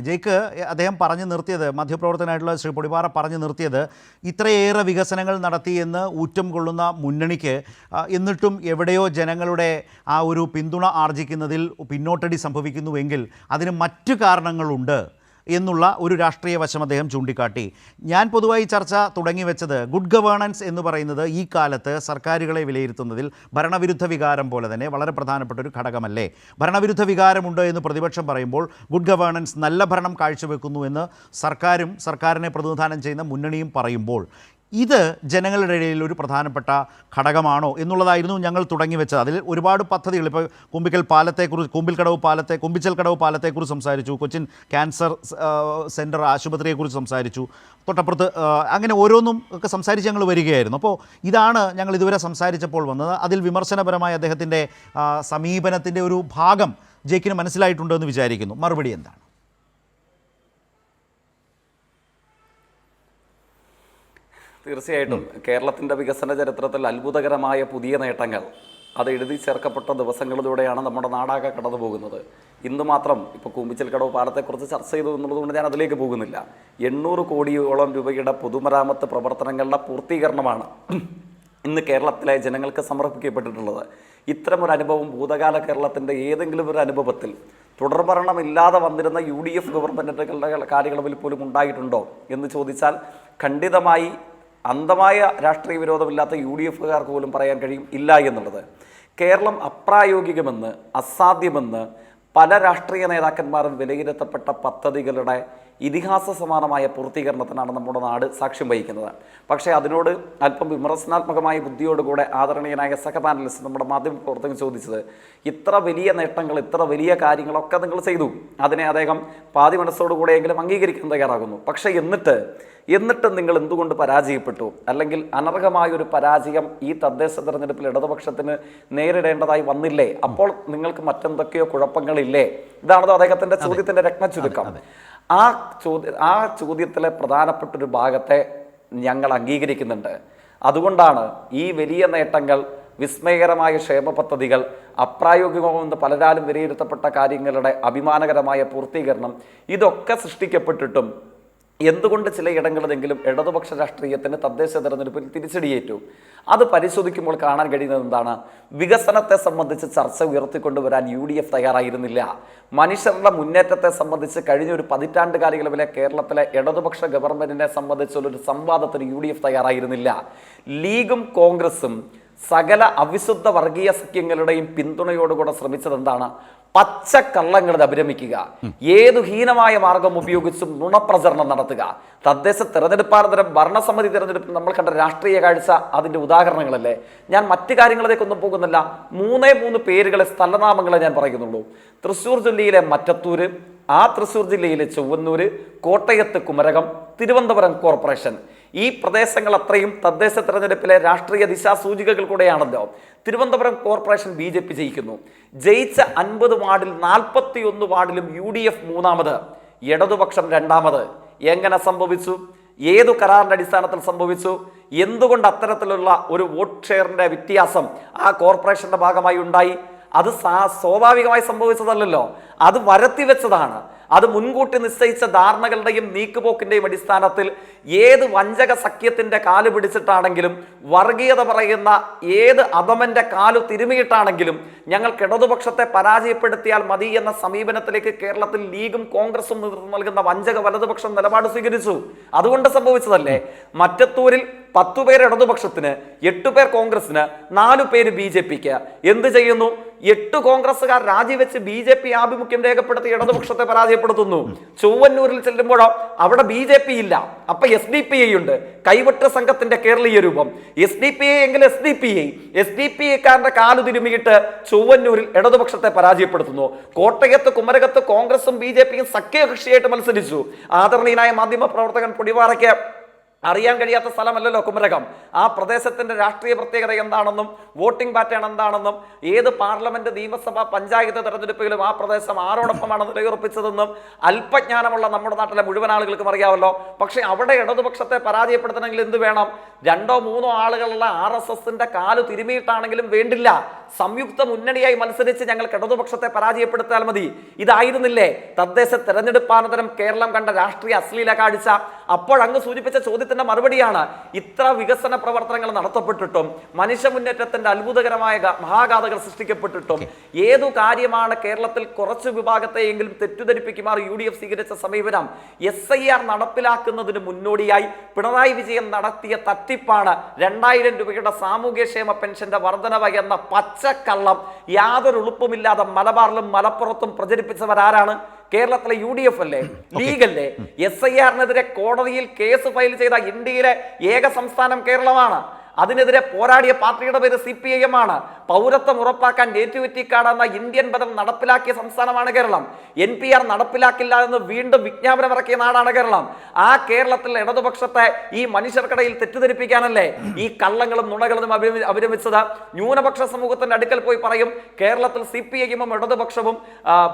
ജയ്ക്ക് അദ്ദേഹം പറഞ്ഞു നിർത്തിയത്, മാധ്യമപ്രവർത്തകനായിട്ടുള്ള ശ്രീ പൊടിപാറ പറഞ്ഞു നിർത്തിയത്, ഇത്രയേറെ വികസനങ്ങൾ നടത്തിയെന്ന് ഊറ്റം കൊള്ളുന്ന മുന്നണിക്ക് എന്നിട്ടും എവിടെയോ ജനങ്ങളുടെ ആ ഒരു പിന്തുണ ആർജിക്കുന്നതിൽ പിന്നോട്ടടി സംഭവിക്കുന്നുവെങ്കിൽ അതിന് മറ്റു കാരണങ്ങളുണ്ട് എന്നുള്ള ഒരു രാഷ്ട്രീയ വശം അദ്ദേഹം ചൂണ്ടിക്കാട്ടി. ഞാൻ പൊതുവായി ചർച്ച തുടങ്ങി വെച്ചത് ഗുഡ് ഗവേണൻസ് എന്ന് പറയുന്നത് ഈ കാലത്ത് സർക്കാരുകളെ വിലയിരുത്തുന്നതിൽ ഭരണവിരുദ്ധ വികാരം പോലെ തന്നെ വളരെ പ്രധാനപ്പെട്ട ഒരു ഘടകമല്ലേ? ഭരണവിരുദ്ധ വികാരമുണ്ട് എന്ന് പ്രതിപക്ഷം പറയുമ്പോൾ ഗുഡ് ഗവേണൻസ് നല്ല ഭരണം കാഴ്ചവെക്കുന്നു എന്ന് സർക്കാരും സർക്കാരിനെ പ്രതിനിധാനം ചെയ്യുന്ന മുന്നണിയും പറയുമ്പോൾ ഇത് ജനങ്ങളുടെ ഇടയിൽ ഒരു പ്രധാനപ്പെട്ട ഘടകമാണോ എന്നുള്ളതായിരുന്നു ഞങ്ങൾ തുടങ്ങി വെച്ചത്. അതിൽ ഒരുപാട് പദ്ധതികൾ, ഇപ്പോൾ കുമ്പിച്ചൽ കടവ് പാലത്തെക്കുറിച്ച് സംസാരിച്ചു, കൊച്ചിൻ ക്യാൻസർ സെൻറ്റർ ആശുപത്രിയെക്കുറിച്ച് സംസാരിച്ചു, തൊട്ടപ്പുറത്ത് അങ്ങനെ ഓരോന്നും ഒക്കെ സംസാരിച്ച് ഞങ്ങൾ വരികയായിരുന്നു. അപ്പോൾ ഇതാണ് ഞങ്ങൾ ഇതുവരെ സംസാരിച്ചപ്പോൾ വന്നത്. അതിൽ വിമർശനപരമായ അദ്ദേഹത്തിൻ്റെ സമീപനത്തിൻ്റെ ഒരു ഭാഗം ജയ്ക്കിന് മനസ്സിലായിട്ടുണ്ടെന്ന് വിചാരിക്കുന്നു. മറുപടി എന്താണ്? തീർച്ചയായിട്ടും കേരളത്തിൻ്റെ വികസന ചരിത്രത്തിൽ അത്ഭുതകരമായ പുതിയ നേട്ടങ്ങൾ അത് എഴുതി ചേർക്കപ്പെട്ട ദിവസങ്ങളിലൂടെയാണ് നമ്മുടെ നാടാകെ കടന്നു പോകുന്നത്. ഇന്ന് മാത്രം ഇപ്പോൾ കൂമ്പിച്ചൽ കടവ് പാലത്തെക്കുറിച്ച് ചർച്ച ചെയ്തു എന്നുള്ളതുകൊണ്ട് ഞാൻ അതിലേക്ക് പോകുന്നില്ല. 800 കോടിയോളം രൂപയുടെ പൊതുമരാമത്ത് പ്രവർത്തനങ്ങളുടെ പൂർത്തീകരണമാണ് ഇന്ന് കേരളത്തിലെ ജനങ്ങൾക്ക് സമർപ്പിക്കപ്പെട്ടിട്ടുള്ളത്. ഇത്തരമൊരു അനുഭവം ഭൂതകാല കേരളത്തിൻ്റെ ഏതെങ്കിലും ഒരു അനുഭവത്തിൽ തുടർഭരണമില്ലാതെ വന്നിരുന്ന UDF ഗവൺമെൻറ്റുകളുടെ കാലയളവിൽ പോലും ഉണ്ടായിട്ടുണ്ടോ എന്ന് ചോദിച്ചാൽ ഖണ്ഡിതമായി അന്ധമായ രാഷ്ട്രീയ വിരോധമില്ലാത്ത UDFകാർക്ക് പോലും പറയാൻ കഴിയും ഇല്ല എന്നുള്ളത്. കേരളം അപ്രായോഗികമെന്ന്, അസാധ്യമെന്ന് പല രാഷ്ട്രീയ നേതാക്കന്മാരും വിലയിരുത്തപ്പെട്ട പദ്ധതികളുടെ ഇതിഹാസ സമാനമായ പൂർത്തീകരണത്തിനാണ് നമ്മുടെ നാട് സാക്ഷ്യം വഹിക്കുന്നത്. പക്ഷേ അതിനോട് അല്പം വിമർശനാത്മകമായ ബുദ്ധിയോടുകൂടെ ആദരണീയനായ സഹ പാനലിസ്റ്റ് നമ്മുടെ മാധ്യമപ്രവർത്തകൻ ചോദിച്ചത്, ഇത്ര വലിയ നേട്ടങ്ങൾ, ഇത്ര വലിയ കാര്യങ്ങളൊക്കെ നിങ്ങൾ ചെയ്തു, അതിനെ അദ്ദേഹം പാതി മനസ്സോടുകൂടെയെങ്കിലും അംഗീകരിക്കാൻ തയ്യാറാകുന്നു. പക്ഷേ എന്നിട്ട് നിങ്ങൾ എന്തുകൊണ്ട് പരാജയപ്പെട്ടു, അല്ലെങ്കിൽ അനർഹമായൊരു പരാജയം ഈ തദ്ദേശ തെരഞ്ഞെടുപ്പിൽ ഇടതുപക്ഷത്തിന് നേരിടേണ്ടതായി വന്നില്ലേ? അപ്പോൾ നിങ്ങൾക്ക് മറ്റെന്തൊക്കെയോ കുഴപ്പങ്ങളില്ലേ? ഇതാണത് അദ്ദേഹത്തിൻ്റെ ചോദ്യത്തിൻ്റെ രത്നച്ചുരുക്കം. ആ ചോദ്യത്തിലെ പ്രധാനപ്പെട്ടൊരു ഭാഗത്തെ ഞങ്ങൾ അംഗീകരിക്കുന്നുണ്ട്. അതുകൊണ്ടാണ് ഈ വലിയ നേട്ടങ്ങൾ, വിസ്മയകരമായ ക്ഷേമ പദ്ധതികൾ, അപ്രായോഗികമെന്ന് പലരാലും വിലയിരുത്തപ്പെട്ട കാര്യങ്ങളുടെ അഭിമാനകരമായ പൂർത്തീകരണം, ഇതൊക്കെ സൃഷ്ടിക്കപ്പെട്ടിട്ടും എന്തുകൊണ്ട് ചിലയിടങ്ങളിലെങ്കിലും ഇടതുപക്ഷ രാഷ്ട്രീയത്തിന് തദ്ദേശ തെരഞ്ഞെടുപ്പിൽ തിരിച്ചടിയേറ്റു? അത് പരിശോധിക്കുമ്പോൾ കാണാൻ കഴിയുന്നത് എന്താണ്? വികസനത്തെ സംബന്ധിച്ച് ചർച്ച ഉയർത്തിക്കൊണ്ടുവരാൻ UDF തയ്യാറായിരുന്നില്ല. മനുഷ്യരുടെ മുന്നേറ്റത്തെ സംബന്ധിച്ച് കഴിഞ്ഞ ഒരു പതിറ്റാണ്ട് കാലയളവിലെ കേരളത്തിലെ ഇടതുപക്ഷ ഗവൺമെന്റിനെ സംബന്ധിച്ചുള്ളൊരു സംവാദത്തിന് UDF തയ്യാറായിരുന്നില്ല. ലീഗും കോൺഗ്രസും സകല അവിശുദ്ധ വർഗീയ സഖ്യങ്ങളുടെയും പിന്തുണയോടുകൂടെ ശ്രമിച്ചത് എന്താണ്? പച്ചക്കള്ളങ്ങളിൽ അഭിരമിക്കുക, ഏതു ഹീനമായ മാർഗം ഉപയോഗിച്ചും നുണപ്രചരണം നടത്തുക. തദ്ദേശ തെരഞ്ഞെടുപ്പാനന്തരം ഭരണസമിതി തെരഞ്ഞെടുപ്പിൽ നമ്മൾ കണ്ട രാഷ്ട്രീയ കാഴ്ച അതിൻ്റെ ഉദാഹരണങ്ങളല്ലേ. ഞാൻ മറ്റു കാര്യങ്ങളിലേക്കൊന്നും പോകുന്നില്ല. 3 പേരുകളെ, സ്ഥലനാമങ്ങളെ ഞാൻ പറയുന്നുള്ളൂ. തൃശ്ശൂർ ജില്ലയിലെ മറ്റത്തൂര്, ആ തൃശ്ശൂർ ജില്ലയിലെ ചൊവ്വന്നൂര്, കോട്ടയത്ത് കുമരകം, തിരുവനന്തപുരം കോർപ്പറേഷൻ. ഈ പ്രദേശങ്ങൾ അത്രയും തദ്ദേശ തെരഞ്ഞെടുപ്പിലെ രാഷ്ട്രീയ ദിശാസൂചികകൾ കൂടെയാണല്ലോ. തിരുവനന്തപുരം കോർപ്പറേഷൻ BJP ജയിക്കുന്നു. ജയിച്ച 50 വാർഡിൽ 41 വാർഡിലും UDF മൂന്നാമത്, ഇടതുപക്ഷം രണ്ടാമത്. എങ്ങനെ സംഭവിച്ചു? ഏതു കരാറിന്റെ അടിസ്ഥാനത്തിൽ സംഭവിച്ചു? എന്തുകൊണ്ട് അത്തരത്തിലുള്ള ഒരു വോട്ട് ഷെയറിന്റെ വ്യത്യാസം ആ കോർപ്പറേഷന്റെ ഭാഗമായി ഉണ്ടായി? അത് സ്വാഭാവികമായി സംഭവിച്ചതല്ലോ, അത് വരുത്തിവെച്ചതാണ്. അത് മുൻകൂട്ടി നിശ്ചയിച്ച ധാരണകളുടെയും നീക്കുപോക്കിന്റെയും അടിസ്ഥാനത്തിൽ ഏത് വഞ്ചക സഖ്യത്തിന്റെ കാല് പിടിച്ചിട്ടാണെങ്കിലും, വർഗീയത പറയുന്ന ഏത് അധമന്റെ കാലു തിരുമിയിട്ടാണെങ്കിലും ഞങ്ങൾക്ക് ഇടതുപക്ഷത്തെ പരാജയപ്പെടുത്തിയാൽ മതി എന്ന സമീപനത്തിലേക്ക് കേരളത്തിൽ ലീഗും കോൺഗ്രസും നേതൃത്വം നൽകുന്ന വഞ്ചക വലതുപക്ഷം നിലപാട് സ്വീകരിച്ചു. അതുകൊണ്ട് സംഭവിച്ചതല്ലേ. മറ്റത്തൂരിൽ 10 പേർ ഇടതുപക്ഷത്തിന്, 8 പേർ കോൺഗ്രസിന്, 4 പേര് BJPക്ക്. എന്ത് ചെയ്യുന്നു? 8 കോൺഗ്രസുകാർ രാജിവെച്ച് BJP ആഭിമുഖ്യം രേഖപ്പെടുത്തി ഇടതുപക്ഷത്തെ പരാജയപ്പെടുത്തുന്നു. ചൊവ്വന്നൂരിൽ ചെല്ലുമ്പോഴോ അവിടെ BJP ഇല്ല, അപ്പൊ SDPI ഉണ്ട്. കൈവെട്ട് സംഘത്തിന്റെ കേരളീയ രൂപം. SDPI എങ്കിൽ SDPIക്കാരന്റെ കാലു തിരുമിയിട്ട് ചൊവ്വന്നൂരിൽ ഇടതുപക്ഷത്തെ പരാജയപ്പെടുത്തുന്നു. കോട്ടയത്ത് കുമരകത്ത് കോൺഗ്രസും BJPയും സഖ്യകക്ഷിയായിട്ട് മത്സരിച്ചു. ആദരണീയനായ മാധ്യമ പ്രവർത്തകൻ പൊടിപാറയ്ക്ക് അറിയാൻ കഴിയാത്ത സ്ഥലമല്ലല്ലോ കുമരകം. ആ പ്രദേശത്തിന്റെ രാഷ്ട്രീയ പ്രത്യേകത എന്താണെന്നും വോട്ടിംഗ് പാറ്റേൺ എന്താണെന്നും ഏത് പാർലമെന്റ്, നിയമസഭ, പഞ്ചായത്ത് തെരഞ്ഞെടുപ്പിലും ആ പ്രദേശം ആരോടൊപ്പമാണ് നിലയുറപ്പിച്ചതെന്നും അല്പജ്ഞാനമുള്ള നമ്മുടെ നാട്ടിലെ മുഴുവൻ ആളുകൾക്കും അറിയാമല്ലോ. പക്ഷെ അവിടെ ഇടതുപക്ഷത്തെ പരാജയപ്പെടുത്തണമെങ്കിൽ എന്ത് വേണം? 2-3 ആളുകളുള്ള RSSന്റെ കാലു തിരുമിയിട്ടാണെങ്കിലും വേണ്ടില്ല, സംയുക്ത മുന്നണിയായി മത്സരിച്ച് ഞങ്ങൾക്ക് ഇടതുപക്ഷത്തെ പരാജയപ്പെടുത്താൽ മതി. ഇതായിരുന്നില്ലേ തദ്ദേശ തെരഞ്ഞെടുപ്പാനന്തരം കേരളം കണ്ട രാഷ്ട്രീയ അശ്ലീല കാഴ്ച? അപ്പോഴങ്ങ് സൂചിപ്പിച്ച ചോദ്യത്തിന്റെ മറുപടിയാണ്, ഇത്ര വികസന പ്രവർത്തനങ്ങൾ നടത്തപ്പെട്ടിട്ടും മനുഷ്യ മുന്നേറ്റത്തിന്റെ അത്ഭുതകരമായ മഹാഗാഥകൾ സൃഷ്ടിക്കപ്പെട്ടിട്ടും ഏതു കാര്യമാണ് കേരളത്തിൽ കുറച്ചു വിഭാഗത്തെയെങ്കിലും തെറ്റിദ്ധരിപ്പിക്കുമാർ UDF സ്വീകരിച്ച സമീപനം? SIR നടപ്പിലാക്കുന്നതിന് മുന്നോടിയായി പിണറായി വിജയൻ നടത്തിയ തട്ടിപ്പാണ് 2000 രൂപയുടെ സാമൂഹ്യക്ഷേമ പെൻഷന്റെ വർധനവ് എന്ന പച്ചക്കള്ളം യാതൊരു ഉളുപ്പുമില്ലാതെ മലബാറിലും മലപ്പുറത്തും പ്രചരിപ്പിച്ചവരാരാണ്? കേരളത്തിലെ UDF അല്ലേ, ലീഗല്ലേ? SIR-നെതിരെ കോടതിയിൽ കേസ് ഫയൽ ചെയ്ത ഇന്ത്യയിലെ ഏക സംസ്ഥാനം കേരളമാണ്. അതിനെതിരെ പോരാടിയ പാർട്ടിയുടെ പേര് CPIM ആണ്. പൗരത്വം ഉറപ്പാക്കാൻ നേറ്റിവിറ്റി കാർഡ് എന്ന ഇന്ത്യൻ ബദൽ നടപ്പിലാക്കിയ സംസ്ഥാനമാണ് കേരളം. NPR നടപ്പിലാക്കില്ല എന്ന് വീണ്ടും വിജ്ഞാപനം ഇറക്കിയ നാടാണ് കേരളം. ആ കേരളത്തിൽ ഇടതുപക്ഷത്തെ ഈ മനുഷ്യർക്കിടയിൽ തെറ്റിദ്ധരിപ്പിക്കാനല്ലേ ഈ കള്ളങ്ങളും നുണകളും അഭിരമിച്ചത്? ന്യൂനപക്ഷ സമൂഹത്തിന്റെ അടുക്കൽ പോയി പറയും കേരളത്തിൽ CPIM-ഉം ഇടതുപക്ഷവും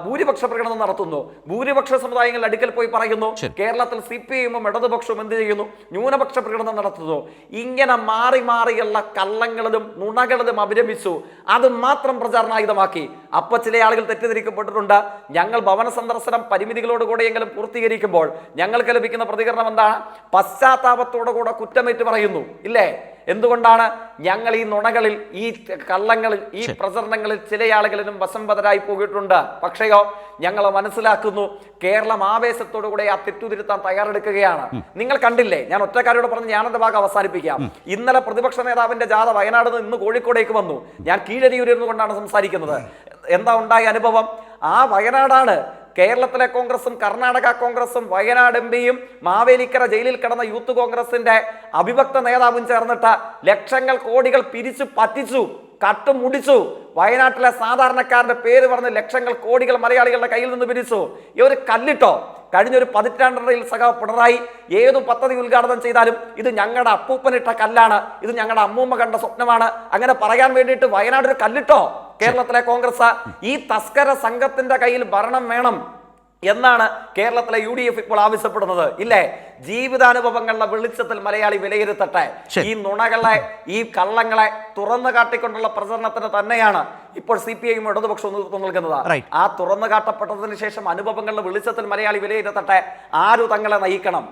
ഭൂരിപക്ഷ പ്രകടനം നടത്തുന്നു. ഭൂരിപക്ഷ സമുദായങ്ങളുടെ അടുക്കൽ പോയി പറയുന്നു കേരളത്തിൽ CPIM-ഉം ഇടതുപക്ഷവും എന്ത് ചെയ്യുന്നു? ന്യൂനപക്ഷ പ്രകടനം നടത്തുന്നു. ഇങ്ങനെ മാറി മാറിയുള്ള കള്ളങ്ങളിലും നുണകളിലും അഭിരമിച്ചു. അത് മാത്രം പ്രചാരണായുധമാക്കി. അപ്പൊ ചില ആളുകൾ തെറ്റിദ്ധരിക്കപ്പെട്ടിട്ടുണ്ട്. ഞങ്ങൾ ഭവന സന്ദർശനം പരിമിതികളോടുകൂടെയെങ്കിലും പൂർത്തീകരിക്കുമ്പോൾ ഞങ്ങൾക്ക് ലഭിക്കുന്ന പ്രതികരണം എന്താണ്? പശ്ചാത്താപത്തോടുകൂടെ കുറ്റമേറ്റ് പറയുന്നു, ഇല്ലേ? എന്തുകൊണ്ടാണ്? ഞങ്ങൾ ഈ നുണകളിൽ, ഈ കള്ളങ്ങളിൽ, ഈ പ്രചരണങ്ങളിൽ ചില ആളുകളിലും വശംവദരായി പോയിട്ടുണ്ട്. പക്ഷെയോ ഞങ്ങൾ മനസ്സിലാക്കുന്നു, കേരളം ആവേശത്തോടുകൂടെ ആ തെറ്റുതിരുത്താൻ തയ്യാറെടുക്കുകയാണ്. നിങ്ങൾ കണ്ടില്ലേ? ഞാൻ ഒറ്റക്കാരോട് പറഞ്ഞ് ഞാനെന്റെ ഭാഗം അവസാനിപ്പിക്കാം. ഇന്നലെ പ്രതിപക്ഷ നേതാവിന്റെ ജാഥ വയനാട് നിന്ന് ഇന്ന് കോഴിക്കോടേക്ക് വന്നു. ഞാൻ കീഴരിയൂരിൽ കൊണ്ടാണ് സംസാരിക്കുന്നത്. എന്താ ഉണ്ടായ അനുഭവം? ആ വയനാടാണ് കേരളത്തിലെ കോൺഗ്രസും കർണാടക കോൺഗ്രസും വയനാട് MP-യും മാവേലിക്കര ജയിലിൽ കിടന്ന യൂത്ത് കോൺഗ്രസിന്റെ അവിഭക്ത നേതാവും ചേർന്നിട്ട് ലക്ഷങ്ങൾ കോടികൾ പിരിച്ചു പറ്റിച്ചു, കട്ടുമുടിച്ചു. വയനാട്ടിലെ സാധാരണക്കാരന്റെ പേര് പറഞ്ഞ് ലക്ഷങ്ങൾ കോടികൾ മലയാളികളുടെ കയ്യിൽ നിന്ന് പിരിച്ചു. ഈ ഒരു കല്ലിട്ടോ കഴിഞ്ഞൊരു 15 സഖാവ് പിണറായി ഏതു പദ്ധതി ഉദ്ഘാടനം ചെയ്താലും ഇത് ഞങ്ങളുടെ അപ്പൂപ്പനിട്ട കല്ലാണ്, ഇത് ഞങ്ങളുടെ അമ്മൂമ്മ കണ്ട സ്വപ്നമാണ്, അങ്ങനെ പറയാൻ വേണ്ടിയിട്ട് വയനാട് ഒരു കല്ലിട്ടോ കേരളത്തിലെ കോൺഗ്രസ്? ഈ തസ്കര സംഘത്തിന്റെ കയ്യിൽ ഭരണം വേണം എന്നാണ് കേരളത്തിലെ UDF ഇപ്പോൾ ആവശ്യപ്പെടുന്നത്, ഇല്ലേ? ജീവിതാനുഭവങ്ങളുടെ വെളിച്ചത്തിൽ മലയാളി വിലയിരുത്തട്ടെ. ഈ നുണകളെ, ഈ കള്ളങ്ങളെ തുറന്നു കാട്ടിക്കൊണ്ടുള്ള പ്രചരണത്തിന് തന്നെയാണ് ഇപ്പോൾ CPIM ഇടതുപക്ഷം നേതൃത്വം നൽകുന്നത്. ആ തുറന്നു കാട്ടപ്പെട്ടതിന് ശേഷം അനുഭവങ്ങളുടെ വെളിച്ചത്തിൽ മലയാളി വിലയിരുത്തട്ടെ, ആരു തങ്ങളെ നയിക്കണം.